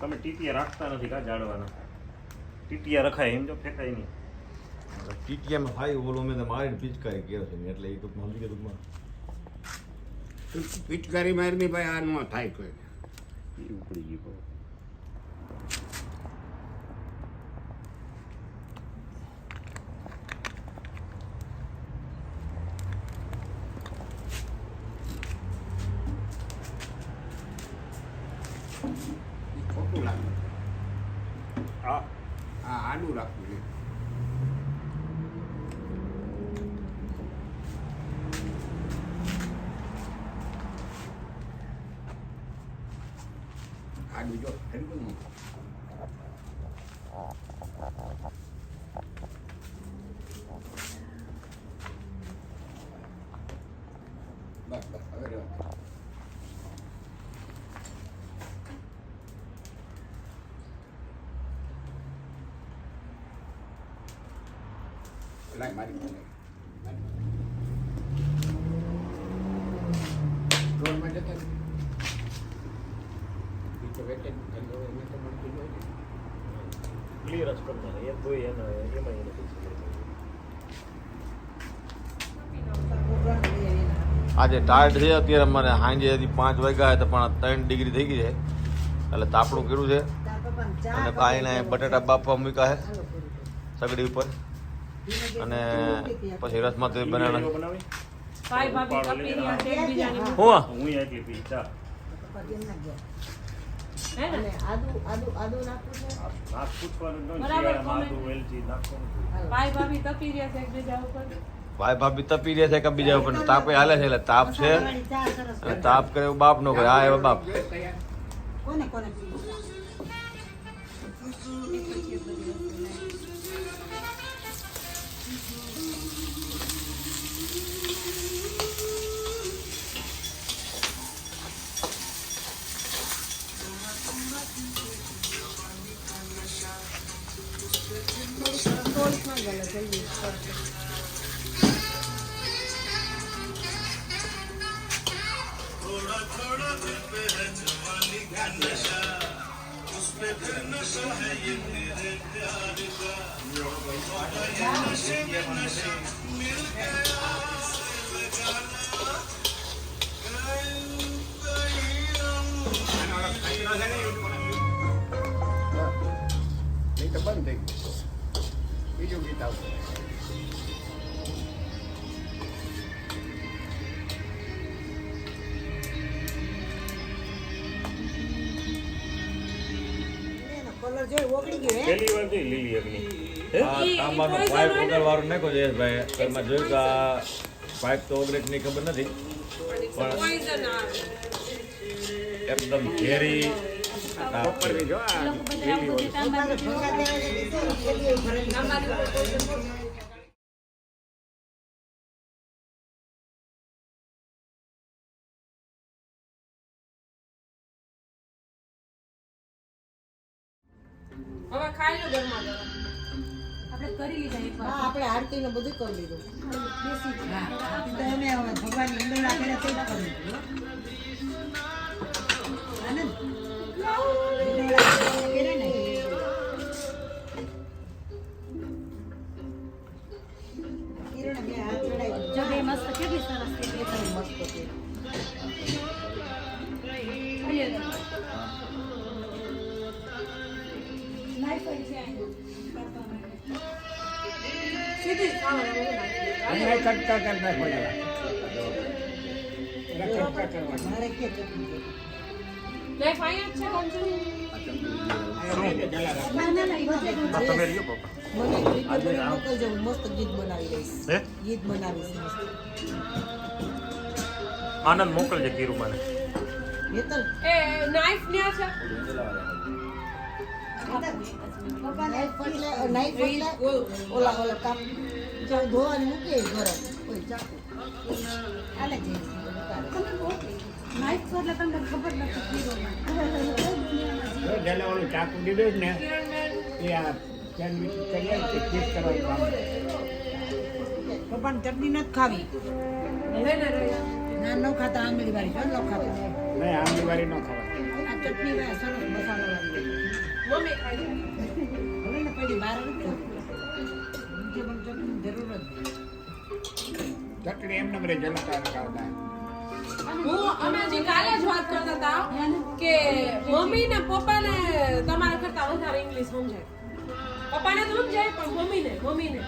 તમે ટીટીયા રાખતા નથી કા જાડવાના ટીટીયા રખાય એમ જો ફેંકાય નહીં ટીટીએમાં ભાઈ ઓલો મેં મારીને પિચકારી કર્યો છે એટલે એ ટૂંકમાં સમજી ગયા ટૂંકમાં પિચકારી મારીની ભાઈ આ ન થાય કોઈ એ ઉપડી ગયું ખોટું લાગે હા હા આડું રાખવું છે આડું જો ખરીદું બસ બસ હવે રહેવા લાઈ મારી રોડમાં જતા બીજો વેકેટ ધંધો એમાં તો મળતું હોય ને ક્લિયર જ કરતા એ તો એનો એમાં એને આજે ટાયર્ડ છે અત્યારે અમારે સાંજે હજી 5 વાગ્યા તો પણ 3 ડિગ્રી થઈ ગઈ છે એટલે તાપણું કર્યું છે અને કાંઈને બટાટા બાફવા મૂક્યા છે સગડી ઉપર અને પછી રસમાં તો બનાવવાના હું એટલી પી ચા નાક પૂછવાનું ભાઈ ભાભી તપી રહ્યા છે કે બીજા ઉપર તાપે હાલે છે એટલે તાપ છે અને તાપ કરે એવું બાપ નો કરે આ એવા બાપ કોને કોને નહીં તો બંધ થઈ ગયું બીજું ગીત આવતું કલર જોઈ ઓગળી ગયો હે પહેલી વાર જોઈ લીલી અગ્નિ આ તાંબાનો પાઇપ વગર વાળું નાખો જયેશભાઈ એમાં જોયું કે આ પાઇપ તો ઓગળે કે નહીં ખબર નથી પણ એકદમ ઝેરી ઉપરની જો આ લીલી હોય હવે ખાઈ લો ગરમા ગરમ આપણે કરી લીધા એક વાર હા આપણે આરતી ને બધું કરી લીધું બેસી હા તો અમે હવે ભગવાનની અંદર આપણે તે કરી લીધું આનંદ કેરે ને કિરણ બે હાથ જોડાઈ જો બે મસ્ત કેટલી સરસ છે બે મસ્ત છે લાઈટ પડી છે સીધી ખાવા અમે કટકા કરતા કોઈ કટકા કરવાનું મારે કે ચટણી લે ફાઈન છે કંચન ના ના ના આ તમે રહ્યો પપ્પા મને વિડીયો મોકલજો મસ્ત ગીત બનાવી દઈશ હે ગીત બનાવીશ મસ્ત આનંદ મોકલજે કીરુમાને હેતલ એ નાઈફ ન્યા છે નાઈફ એટલે ઓલા ઓલા કામ જો ધોવાનું મૂકે ગરમ કોઈ ચાકુ આલે છે નાઈફ એટલે તમને ખબર નથી કીધું જેને ઓલું ચાકુ દીધું ને એ આ સેન્ડવિચ કરીએ ને તે કીટ કરવાનું કામ પપ્પાને ચટણી નથી ખાવી હવે ને ના ન ખાતા આંબળી વાળી ન ખાતા નહીં આમ દિવાળી ન ખવાય આ ચટણી વાળા સરસ મસાલાવાળી મમ્મી ખાઈ લે. હવે ને પડી બહાર નથી બીજે પણ ચટણી જરૂર જ નહીં. ચટણી એમને મને જલતા ખાવતા અમે હજી કાલે જ વાત કરતા હતા કે મમ્મી ને પપ્પાને તમારા કરતા વધારે ઇંગ્લિશ સમજાય. પપ્પાને તો સમજાય પણ મમ્મીને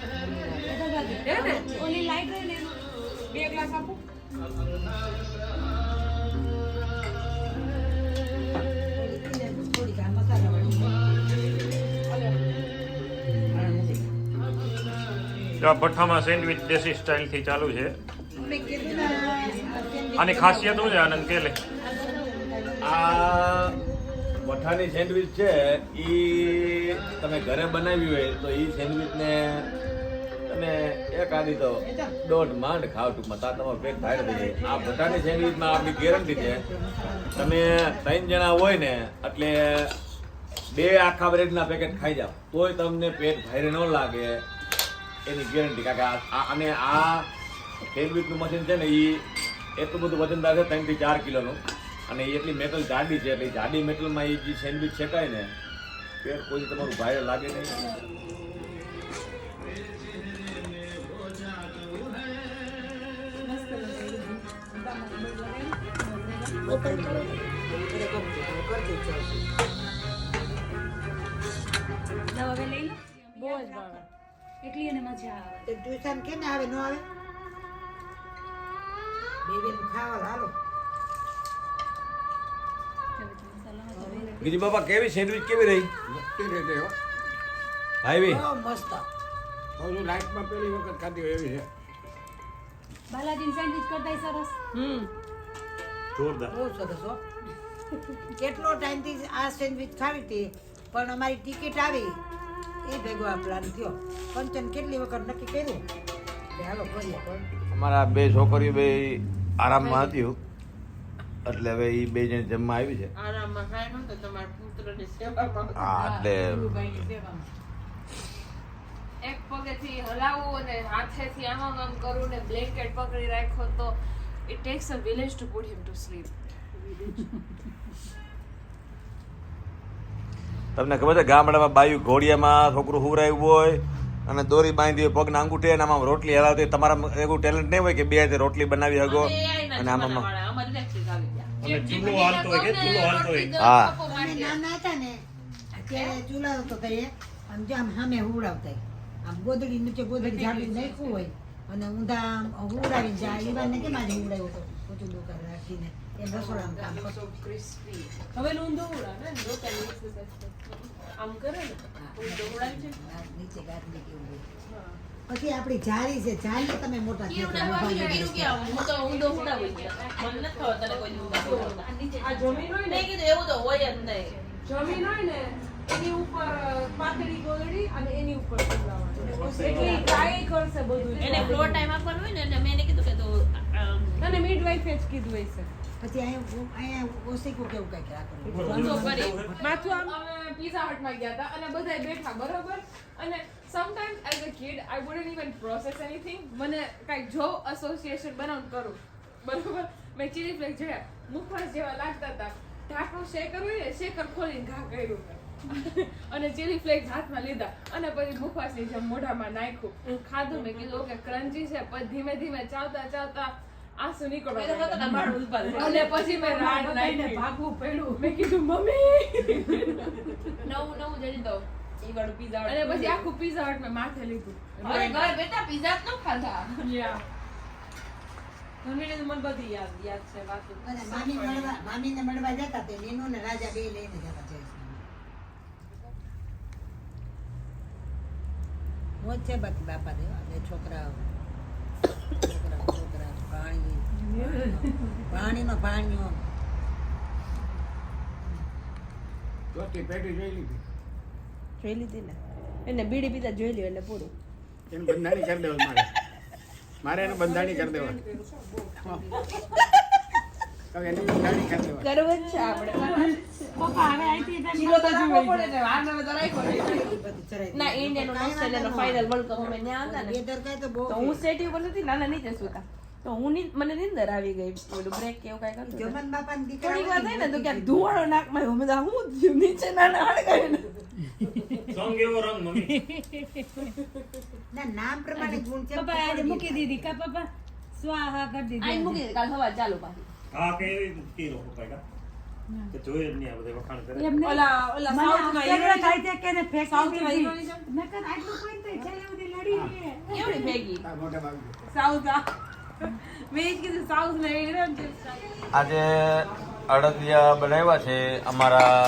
હે ને ઓલી લાઈટ રહી ને 2 ગ્લાસ આપું. થોડીક આ મસાલાવાળી તો આ ભઠ્ઠામાં સેન્ડવિચ દેશી સ્ટાઇલથી ચાલુ છે. મેં કીધું ને આની ખાસિયત શું છે આનંદ કે લે? આ મઠાની સેન્ડવિચ છે એ તમે ઘરે બનાવી હોય તો એ સેન્ડવિચને તમે એક આદી તો 1.5 માંડ ખાવ ટૂંકમાં તાર તમારો પેટ ભારે થઈ જાય. આ મઠાની સેન્ડવિચમાં આપણી ગેરંટી છે તમે 3 જણા હોય ને એટલે 2 આખા બ્રેડના પેકેટ ખાઈ જાવ તોય તમને પેટ ભારે ન લાગે એની ગેરંટી. કારણ કે અને આ સેન્ડવિચનું મશીન છે ને એ એટલું બધું વજનદાર છે 3 થી 4 કિલોનું અને એટલી મેટલ જાડી છે એટલે જાડી મેટલમાં એ જે સેન્ડવિચ શેકાય ને પેટ કોઈ તમારું ભારે લાગે નહીં. ઓપન કરો એટલે કરતી ચાલશે. દવા હવે લઈ લો બહુ જ ભાવે. એટલી એને મજા આવે તે ટ્યુશન કેમ આવે ન આવે બેબી ખાવા હાલો બીજી બાપા કેવી સેન્ડવિચ કેવી રહી નક્કી રહેતે હો ભાઈ બહુ મસ્ત હું લાઈફમાં પહેલી વખત ખાધી હોય એવી છે બાલાજી સેન્ડવિચ કરતાય સરસ જોરદાર. બહુ સરસ હો કેટલો ટાઈમથી આ સેન્ડવિચ ખાવી હતી પણ અમારી ટિકિટ આવી એ ભેગો આ પ્લાન થયો પંચન કેટલી વખત નક્કી કર્યું કે હાલો કરીએ પણ અમારા 2 છોકરીઓ બે આરામમાં હતી એટલે હવે એ 2 જણ જમવા આવી છે. આરામમાં ખાય ન તો તમારા પુત્રની સેવામાં. હા એટલે એક પગેથી હલાવું અને હાથેથી આમ આમ કરું ને બ્લેન્કેટ પકડી રાખ્યો તો it takes a village to put him to sleep. તમને ખબર છે ગામડામાં બાયું ઘોડિયામાં છોકરું હુરાયું હોય અને દોરી બાંધી હોય પગના અંગૂઠે અને આમાં રોટલી હલાવતી હોય. તમારા એવું ટેલેન્ટ નહીં હોય કે 2 હાથે રોટલી બનાવી શકો અને આમાં અને ચૂલો હાલતો હોય કે ચૂલો હાલતો હોય. હા. અમે નાના હતા ને ત્યારે ચૂલા હતો કહીએ આમ જો આમ સામે હુવડાવતા આમ ગોદડી નીચે ગોદડી જાડી નાખ્યું હોય અને ઊંધા આમ હુવડાવીને જાય ઈવાને કેમ આજે હુવડાવ્યો હતો ઓછું દુકાન રાખીને એ રસોડામાં કામ કરતો હવે ઊંધો ઉડાવે ને રોટલી આમ કરે ને ઊંધો ઉડાવી છે. નીચે ગાદલી કેવું હોય પછી આપણી જારી છે જારી તમે મોટા થયા તો ઊભા નથી રહેતા. આ જમીન હોય ને જમીન હોય ને એની ઉપર પાતળી ગોળડી અને એની ઉપર ફુલાવાની એટલે ટ્રાય કરશે બધું એને ફ્લોર ટાઈમ આપવાનો હોય ને એટલે મેં એને કીધું કે તો અને મિડવાઇફે જ કીધું હશે. પછી અહીંયા ઓશીકું કેવું કંઈક રાખવાનું ઊંધો કરી માથું આમ અમે પિઝા હટમાં ગયા હતા અને બધાય બેઠા બરોબર અને sometimes as a kid I wouldn't even process anything મને કાંઈક જો એસોસિએશન બનાવું કરું બરોબર મેં ચીલી ફ્લેક્સ જોયા મુખવાસ જેવા લાગતા હતા ઢાંકણું શેકર હોય ને શેકર ખોલીને ઘા કર્યું અને ચીલી ફ્લેક્સ હાથમાં લીધા અને પછી મુખવાસની જેમ મોઢામાં નાખ્યું ખાધું મેં કીધું ઓકે ક્રન્ચી છે પછી ધીમે ધીમે ચાવતા ચાવતા આંસુ નીકળવા અને પછી મેં રાડ નાખીને ભાગવું પડ્યું મેં કીધું મમ્મી નવું જડી દો ઈ વાળું પીઝા અને પછી આખું પિઝા હટ મેં માથે લીધું અરે ઘરે બેટા પીઝા જ ન ખાધા મમ્મીને તો મને બધી યાદ છે વાતો અને મામીને મળવા જતા તે નીનુ ને રાજા બે લઈને જતા છે મોજ છે બાકી બાપા દેવા બે છોકરાઓ પાણીનો પાણીઓ ચોથી પેઢી જોઈ લીધી જોઈ લીધી ને એને બીડી પીતા જોઈ લ્યો એટલે પૂરું એને બંધાણી કરી દેવા મારે એને બંધાણી કરી દેવા હવે એને બંધાણી કરી દેવા કરવું જ છે આપણે પપ્પા હવે આઈથી ચીલો તો જોઈ પડે ને વાર નવે તો રાખ્યો ના ઇન્ડિયન ઓસ્ટ્રેલિયાનો ફાઇનલ વર્લ્ડ કપ અમે ત્યાં હતા ને બેદરકારી તો બહુ તો હું સેટી ઉપર નથી નાના નીચે સુતા તો મને નીંદર આવી ગઈ. ઓલું બ્રેક કે એવું કાંઈ કરતું હતું. જમન બાપાના દીકરા થોડીક વાર હોય થાય ને ને તો ક્યાંક ધુવાળો નાકમાં આવ્યો. મેં કીધું, હું થયું? નીચે નાના હળગાય ને. સંગ એવો રંગ મમ્મી. ના નામ પ્રમાણે ગુણ છે. પપ્પા આજે મૂકી દીધી કા પપ્પા સ્વાહા કરી દીધી આઈ મૂકી દે, કાલ સવાર ચાલુ પાછી. હા કે મૂકી રો પપ્પા કા કે જોઈએ જ નહીં આ બધા વખાણ કરે. એમને ઓલા સાઉથમાં આશ્ચર્ય થાય છે કે એને ફેંકી સાઉથમાં દીધી. હીરોની જેમ? નકર આટલું કોઈ તો છેલ્લે સુધી લડી રહે. કેવડી ભેગી આ મોટા ભાગ સાઉથ મેં જ કીધું સાઉથ ને હીરોની જેમ. આજે અડદિયા બનાવ્યા છે અમારા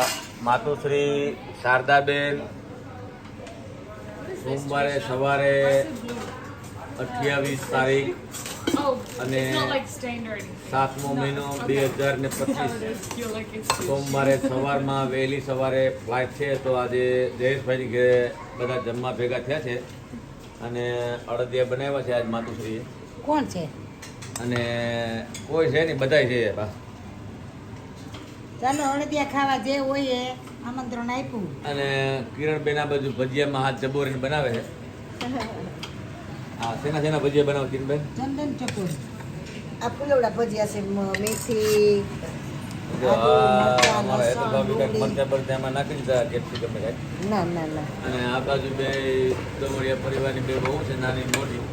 માતુશ્રી શારદાબેન. સોમવારે સવારે 28 તારીખ Oh, અને it's not like stained or anything. 7મો મહિનો 2025 Feel like it's સોમવારે સવારમાં વહેલી સવારે ફ્લાઇટ છે તો આજે જયેશભાઈની ઘરે બધા જમવા ભેગા થયા છે અને અડદિયા બનાવ્યા છે આજ માતુશ્રીએ. કોણ છે? અને કોઈ છે નહીં, બધાય છે બા. ચાલો અડદિયા ખાવા જે હોય એ આમંત્રણ આપ્યું. અને કિરણબેન આ બાજુ ભજીયામાં હાથ જબોરીને બનાવે છે. હા, શેના ભજીયા બનાવો કિરણબેન? ચંદન ચકોર. આ ફૂલવડા ભજીયા છે મેથી જો આદુ, મરચાં, અમારા હેતુ ભાભી લસણ, કાંઈક મરચાં બરચાં નાખી દીધા કેપ્સિકમ ને કાંઈક. ના ના ના અને આ બાજુ બે દમડિયા પરિવારની બે બહુ છે, નાની ને મોટી.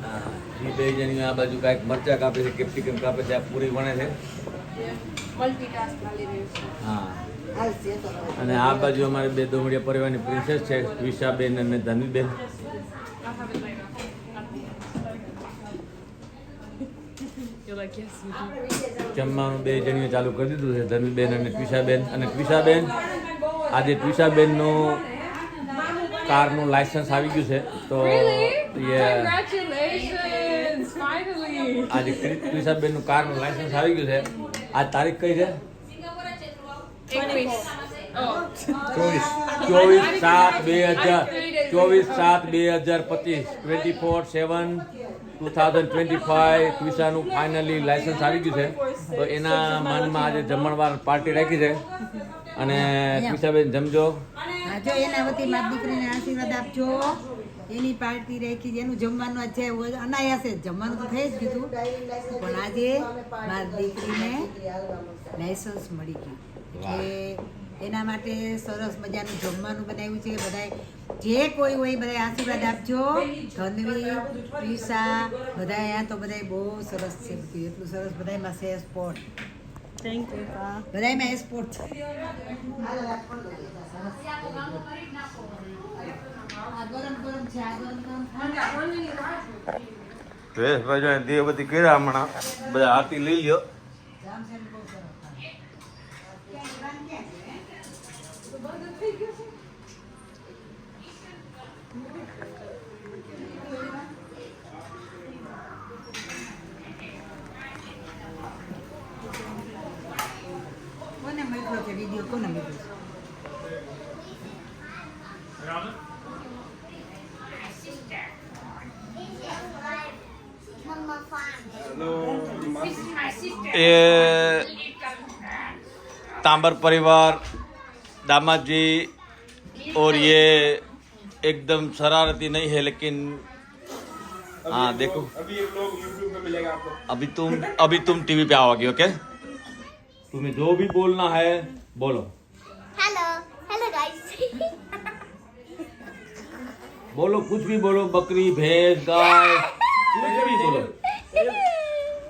હા, એ બે જણી આ બાજુ કાંઈક મરચાં કાપે છે, કેપ્સિકમ કાપે છે, આ પૂરી વણે છે. મલ્ટીટાસ્ક ચાલી રહ્યું છે. હા, હાલશે તો. અને આ બાજુ અમારી બે દમડિયા પરિવારની પ્રિન્સેસ છે, વિશાબેન અને ધનવીબેન. I'll have it later. You're like, yes, you do. જમવાનું બે જણીએ ચાલુ કરી દીધું છે, ધનવીબેન અને ટ્વિશાબેન. અને ટ્વિશાબેન આજે ટ્વિશાબેનનું કારનું લાયસન્સ આવી ગયું છે તો Really? yeah. Congratulations! Finally! આજે ટ્વિશાબેનનું કારનું લાયસન્સ આવી ગયું છે. આજ તારીખ કઈ છે? 21. Oh. 24/7/2025 24/7/2025 ટ્વિશાનું ફાઇનલી લાયસન્સ આવી ગયું છે તો એના માનમાં આજે જમણવાર પાર્ટી રાખી છે. અને ટ્વિશાબેન જમજો. હા, જો એના વતી મારી દીકરીને આશીર્વાદ આપજો. એની પાર્ટી રાખી છે, એનું જમવાનું આજ છે અનાયાસે જમવાનું તો થઈ જ ગયું પણ આજે મારી દીકરીને લાયસન્સ મળી ગયું એટલે એના માટે સરસ મજાનું જમવાનું બનાવ્યું છે. બધાય જે કોઈ હોય બધાય આશીર્વાદ આપજો. ધનવી, પ્રિસા બધા અહીંયા તો બધાય બહુ સરસ છે. બધું એટલું સરસ બધાયમાં છે સ્પોર્ટ. Thank you. બધાયમાં સ્પોર્ટ છે. આ ગરમ ગરમ છે, આ ગરમ ગરમ જયેશભાઈ જો દેવબતી કર્યા હમણાં બધા આરતી લઈ લ્યો. કોને મોકલ્યો છે વિડીયો? કોને મોકલ્યો છે? ये तांबर परिवार, दामाद जी, और ये एकदम शरारती नहीं है लेकिन हाँ देखो अभी ये लोग YouTube पे मिलेगा आपको. अभी तुम टीवी पे आओगे. ओके, तुम्हें जो भी बोलना है बोलो. Hello guys. बोलो, कुछ भी बोलो, बकरी, भैंस, गाय, कुछ भी बोलो.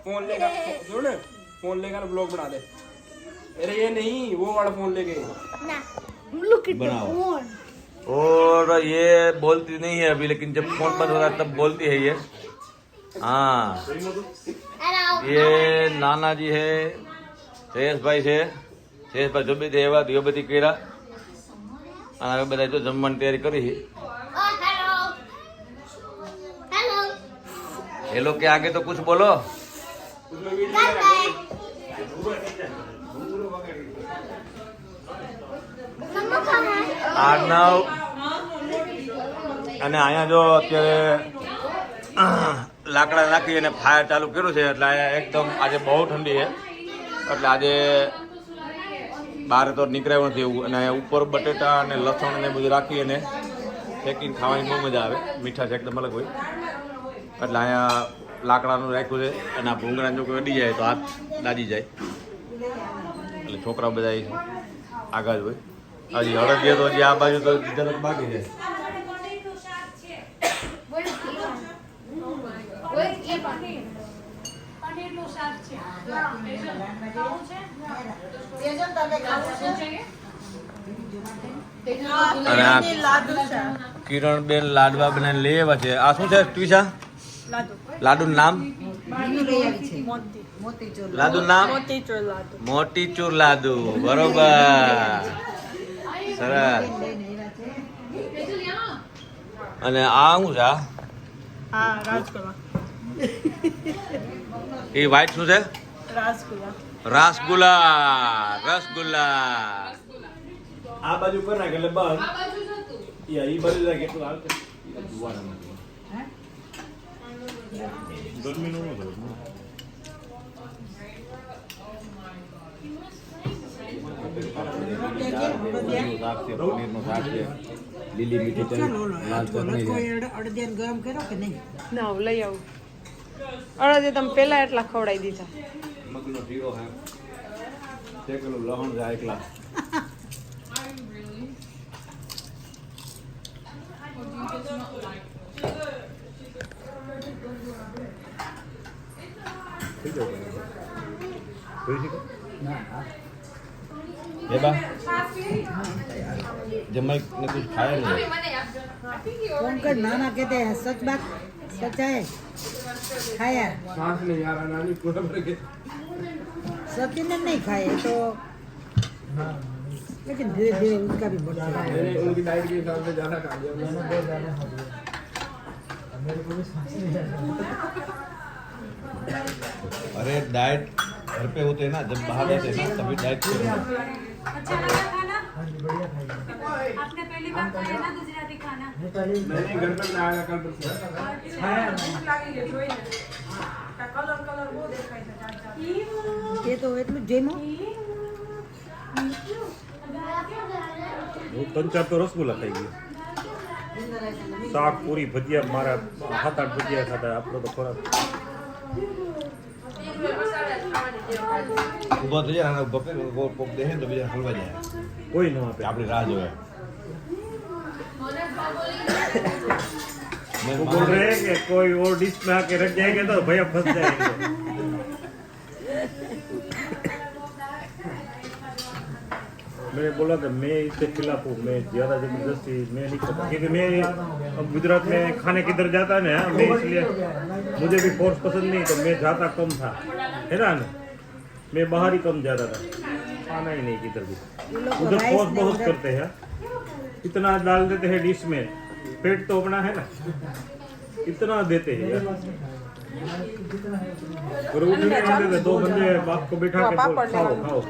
फोन लेगा सुन, फोन लेगा ना ब्लॉग बना दे. अरे ये नहीं, वो वाला फोन लेके. बनाओ. और ये बोलती नहीं है अभी, लेकिन जब फोन बंद होगा तब बोलती है ये. हाँ, ये नाना जी है, જયેશ ભાઈ છે. જયેશભાઈ જો બધી એવા દિયો બધી કર્યા અને હવે બધા જો જમવાની તૈયારી કરી છે. ये लोग के आगे तो कुछ बोलो. આર્નવ અને અહીંયા જો અત્યારે લાકડા નાખી અને ફાયર ચાલુ કર્યું છે એટલે અહીંયા એકદમ આજે બહુ ઠંડી છે એટલે આજે બહાર તો નીકળ્યું નથી એવું. અને અહીંયા ઉપર બટેટા અને લસણ ને બધું રાખી અને શેકીને ખાવાની બહુ મજા આવે. મીઠાશ એકદમ અલગ હોય. એટલે અહીંયા લાકડાનું રાખ્યું છે અને આ ભૂંગળા જો કોઈ અડી જાય તો હાથ દાજી જાય એટલે છોકરા બધા અહીં આગળ જ હોય હજી હળદીએ તો હજી આ બાજુ તો જરાક બાકી છે અને આ કિરણબેન લાડવા બનાવીને લઈ આવ્યા છે આ શું છે ટ્વિશા લાડુનું નામ લાડુનું નામ મોતીચૂર લાડુ બરોબર સરસ અને આ શું છે એ વ્હાઈટ શું છે રસગુલ્લા આ બાજુ પર નાખે એટલે બસ ઈ બાજુ જાય કેટલું આવશે ગરમીનું ન થયું પનીરનું શાક છે લીલી મીઠી ચટણી લાલ ચટણી છે અડદિયાને ગરમ કર્યો કે નહીં? ના હું લઈ આવું અડદે તમે પેલા એટલા ખવડાવી દીધા મગનો શીરો છે શેકેલું લહણ છે એકલા बा जमाई ने कुछ खाया नहीं कौन कर नाना कहते हैं सच बात सच है खाया सांस नहीं आ रहा नानी पूरा भर के सचिन ने नहीं खाए तो लेकिन धीरे धीरे उनका भी बढ़ता है मैंने उनकी डाइट के हिसाब से ज्यादा खा लिया मैंने बहुत ज्यादा खा लिया अरे डाइट घर पे होते हैं ना जब बाहर रहते हैं ना तभी डाइट अच्छा लगा खाना आपने पहली बार खाया ना गुजराती खाना मैंने घर पे बनाया कल परसों ये तो એટલું જેમો હું 3-4 તો રસગુલ્લા ખાઈ ગયો શાક પૂરી ભજીયા મારા 7-8 ભજીયા ખાધા આપણો તો ખોરાક ઊભા થઈ જાય ઊભા पे वो कोप दे तो બીજા ખોલવા જાય કોઈ ન આપે આપણી રાહ જોવે वो बोल रहे हैं कि कोई और डिश में आके रख जाएंगे तो भैया फंस जाएंगे मैंने बोला कि मैं इसके खिलाफ हूँ मैं ज़्यादा जबरदस्ती मैं नहीं करता क्योंकि मैं अब गुजरात में खाने किधर जाता है ना मैं इसलिए मुझे भी फोर्स पसंद नहीं तो मैं जाता कम था है ना मैं बाहर ही कम जाता था खाना ही नहीं किधर भी उधर फोर्स बहुत करते हैं इतना डाल देते हैं डिश में पेट तो अपना है ना इतना देते हैं यार और उठने नहीं देते दो बंदे बाप को बिठा के बोल, खाओ खाओ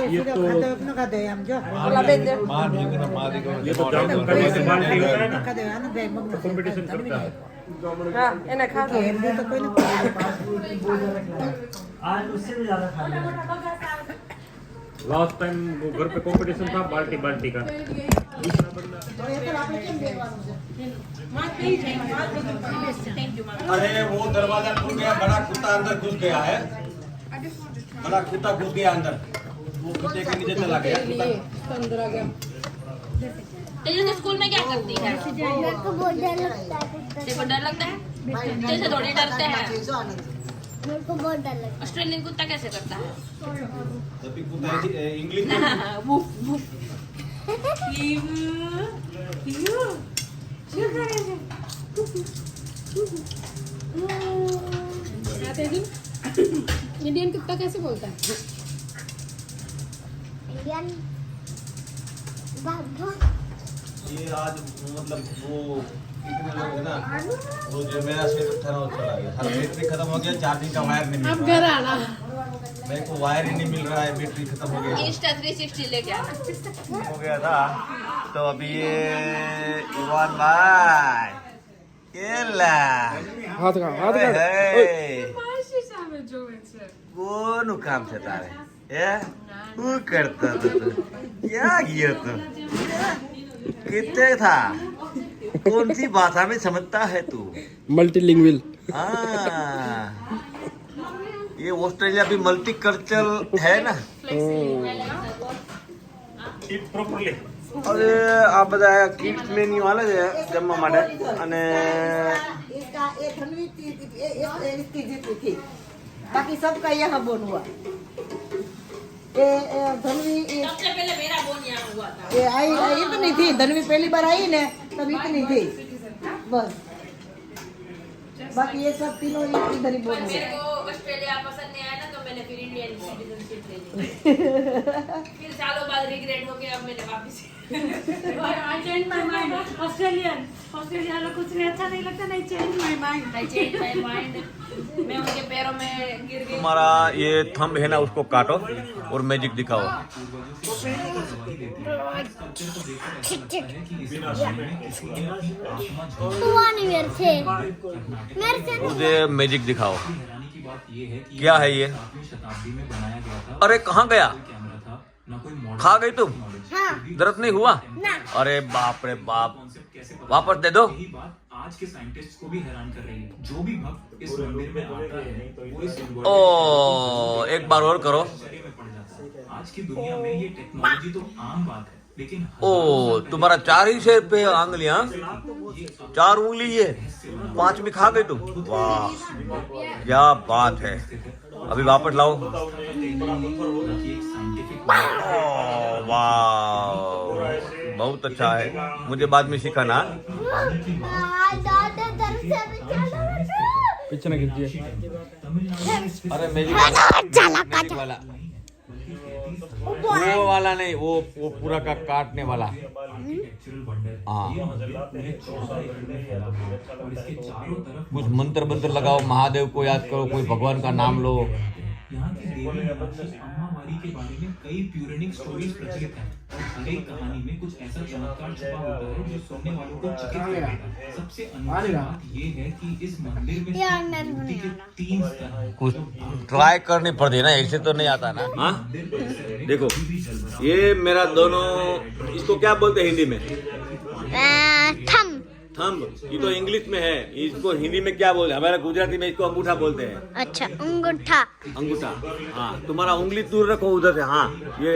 ये तो अपना खाते हैं हम जो मां ढींगना मां दी ये तो जामुन का जैसे बाल्टी होता है ना खाते हैं ना भाई मग कंपटीशन करता है હા એને ખાધો हेल्दी तो कोई ना लास्ट टाइम वो घर पे कंपटीशन था बाल्टी बाल्टी का दूसरा बंदा अरे वो दरवाजा खुल गया बड़ा कुत्ता अंदर घुस गया है बड़ा कुत्ता घुस गया अंदर वो कुत्ते के नीचे चला गया कुत्ता तेजस स्कूल में क्या करती है मेरे को बहुत डर लगता है तेरे को डर लगता है जैसे थोड़ी डरते हैं मेरे को बहुत डर लगता ऑस्ट्रेलियन कुत्ता कैसे करता है तभी कुत्ता इंग्लिश में वुफ वुफ इंडियन कुत्ता कैसे बोलता है है इंडियन बाबा ये आज मतलब वो कितने लोग हैं ना वो जो मेरा सेट था ना वो चला गया सारा बैटरी खत्म हो गया चार्जिंग का वायर नहीं मिल रहा घर आना मेरे को वायर ही नहीं मिल रहा है बैटरी खत्म हो गया इंस्टा 360 लेके आना हो गया था तो अभी ये इवान भाई केला हाथ का માસી સામે જોવે છે કોનું કામ છે તારે હે શું કરતો હતો તું ક્યાં ગયો તો कितने था कौन सी भाषा में समझता है तू? मल्टीलिंगुअल। हाँ, ये ऑस्ट्रेलिया भी मल्टीकल्चरल है ना. Eat properly. અરે આ બધા કિડ્સ મેન્યુ હાલે છે જમવા માટે અને इसका एक धनवी इसकी जीती थी, बाकी सबका यहाँ बोन हुआ. ये धनवी सबसे पहले मेरा बोन यहाँ हुआ था. ये आई इतनी थी, धनवी पहली बार आई ने तब इतनी थी बस. बाकी ये सब तीनों इधर ही बोन हुआ. ऑस्ट्रेलिया पसंद नहीं आया ना तो मैंने फिर इंडियन सिटीजनशिप ले ली. फिर सालों बाद रिग्रेट हो गया, अब मैंने वापस I changed my mind. Australia वाला कुछ भी अच्छा नहीं लगता. नहीं change my mind. I changed my mind. मैं उनके पैरों में गिर गई. तुम्हारा ये थंब है ना, उसको काटो और मैजिक दिखाओ. हुआ नहीं मेरे से मुझे मैजिक दिखाओ. क्या है ये? अरे कहाँ गया? खा गई तुम? हाँ दर्द नहीं हुआ? ना. अरे बाप रे बाप, वापस दे दो. आज के साइंटिस्ट को भी हैरान कर रही है. जो भी भक्त इस मंदिर में आता है वो इस ओ, एक बार और करो. आश्चर्य में पड़ जाता है. आज की दुनिया में ये टेक्नोलॉजी तो आम बात है, लेकिन ओ, तुम्हारा 4 ही शेर पे आंगलियां, 4 उंगली है, 5वीं खा गई तुम. वाह, क्या बात है. अभी वापस लाओ. वाह, बहुत अच्छा है. मुझे बाद में सिखाना. दादा दर्द से भी चला. पीछे ना खींचिए। अरे मैजिक वाला, वो वाला नहीं, वो पूरा का काटने वाला. हाँ, कुछ मंत्र मंत्र लगाओ, महादेव को याद करो, कोई भगवान का नाम लो. यहाँ की देवी अम्मावारी के बारे में कई प्यूरेनिक स्टोरीज प्रचलित हैं और हर एक कहानी में कुछ ऐसा चमत्कार छुपा होता है जो सुनने वालों को चकित कर देता है. सबसे अनोखी बात ये है कि इस मंदिर में यार, मैं मूर्ति के 3 स्तर हैं. कुछ ट्राई करनी पड़ती है ना, ऐसे तो नहीं आता ना. हाँ, देखो ये मेरा दोनों, इसको क्या बोलते हैं हिंदी में? थम. थंब. ये तो इंग्लिश में है, इसको हिंदी में क्या बोलते हैं? हमारे गुजराती में इसको अंगूठा बोलते हैं. अच्छा, अंगूठा. अंगूठा. हाँ, तुम्हारा उंगली दूर रखो उधर से. हाँ, ये